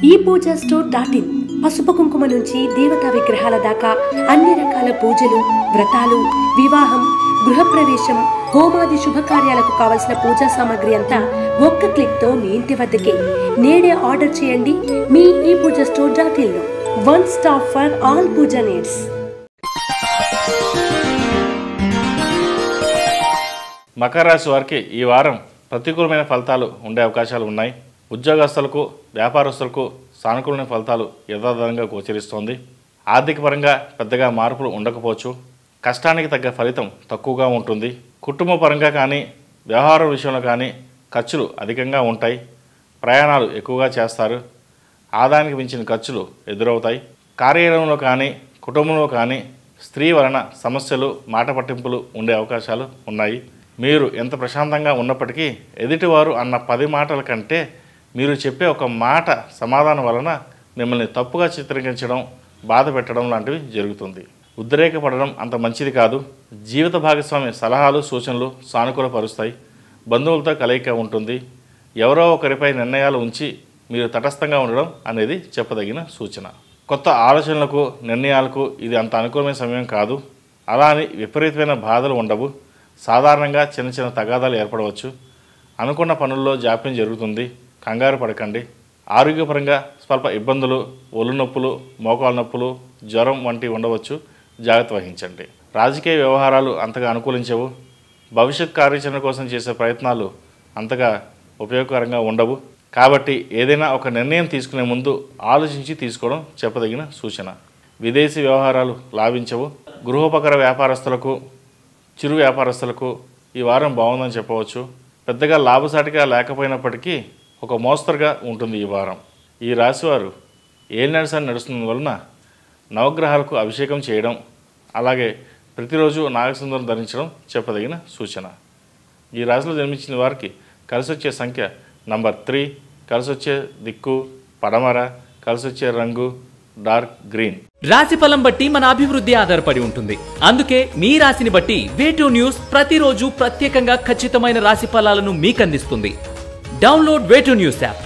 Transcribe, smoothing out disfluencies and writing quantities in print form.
ePoojaStore.in పసుపు కుంకుమ నుంచి దేవతా విగ్రహాల దాకా అన్ని రకాల పూజలు, వ్రతాలు, వివాహం, గృహప్రవేశం, హోమాది శుభకార్యాలకు కావలసిన పూజా సామాగ్రి అంతా ఒక్క క్లిక్ తో మీ ఇంటి వద్దకే. నేడే ఆర్డర్ చేయండి మీ ePoojaStore.in లో. One stop for all puja needs. మకర రాశి వారికి ఈ వారం ప్రతికూలమైన ఫలితాలు ఉండే అవకాశాలు ఉన్నాయి. ఉద్యోగస్తులకు, వ్యాపారస్తులకు సానుకూలమైన ఫలితాలు యథాతథంగా గోచరిస్తోంది. ఆర్థిక పరంగా పెద్దగా మార్పులు ఉండకపోవచ్చు. కష్టానికి తగ్గ ఫలితం తక్కువగా ఉంటుంది. కుటుంబ పరంగా కానీ, వ్యవహారం విషయంలో కానీ ఖర్చులు అధికంగా ఉంటాయి. ప్రయాణాలు ఎక్కువగా చేస్తారు. ఆదాయానికి మించిన ఖర్చులు ఎదురవుతాయి. కార్యాలయంలో కానీ, కుటుంబంలో కానీ స్త్రీ వలన సమస్యలు, మాట పట్టింపులు ఉండే అవకాశాలు ఉన్నాయి. మీరు ఎంత ప్రశాంతంగా ఉన్నప్పటికీ ఎదుటివారు అన్న 10 మాటల కంటే మీరు చెప్పే ఒక మాట సమాధానం వలన మిమ్మల్ని తప్పుగా చిత్రీకరించడం, బాధ పెట్టడం లాంటివి జరుగుతుంది. ఉద్రేకపడడం అంత మంచిది కాదు. జీవిత భాగస్వామి సలహాలు, సూచనలు సానుకూలపరుస్తాయి. బంధువులతో కలయిక ఉంటుంది. ఎవరో ఒకరిపై నిర్ణయాలు ఉంచి మీరు తటస్థంగా ఉండడం అనేది చెప్పదగిన సూచన. కొత్త ఆలోచనలకు, నిర్ణయాలకు ఇది అంత అనుకూలమైన సమయం కాదు. అలా అని విపరీతమైన బాధలు ఉండవు. సాధారణంగా చిన్న చిన్న తగాదాలు ఏర్పడవచ్చు. అనుకున్న పనుల్లో జాప్యం జరుగుతుంది. కంగారు పడకండి. ఆరోగ్యపరంగా స్వల్ప ఇబ్బందులు, ఒళ్ళు నొప్పులు, మోకాలు నొప్పులు, జ్వరం వంటివి ఉండవచ్చు. జాగ్రత్త వహించండి. రాజకీయ వ్యవహారాలు అంతగా అనుకూలించవు. భవిష్యత్ కార్యాచరణ కోసం చేసే ప్రయత్నాలు అంతగా ఉపయోగకరంగా ఉండవు. కాబట్టి ఏదైనా ఒక నిర్ణయం తీసుకునే ముందు ఆలోచించి తీసుకోవడం చెప్పదగిన సూచన. విదేశీ వ్యవహారాలు లాభించవు. గృహోపకర వ్యాపారస్తులకు, చిరు వ్యాపారస్తులకు ఈ వారం బాగుందని చెప్పవచ్చు. పెద్దగా లాభసాటిగా లేకపోయినప్పటికీ ఒక మోస్తరుగా ఉంటుంది ఈ వారం. ఈ రాశివారు ఏలినాటి శని నడుస్తున్నందువలన నవగ్రహాలకు అభిషేకం చేయడం, అలాగే ప్రతిరోజు నాగసింధూరం ధరించడం చెప్పదగిన సూచన. ఈ రాశిలో జన్మించిన వారికి కలిసొచ్చే సంఖ్య నంబర్ 3, కలిసొచ్చే దిక్కు పడమర, కలిసొచ్చే రంగు డార్క్ గ్రీన్. రాశి ఫలం బట్టి మన అభివృద్ధి ఆధారపడి ఉంటుంది. అందుకే మీ రాశిని బట్టి వే2 న్యూస్ ప్రతిరోజు ప్రత్యేకంగా ఖచ్చితమైన రాశి ఫలాలను మీకు అందిస్తుంది. Download Way2 News app.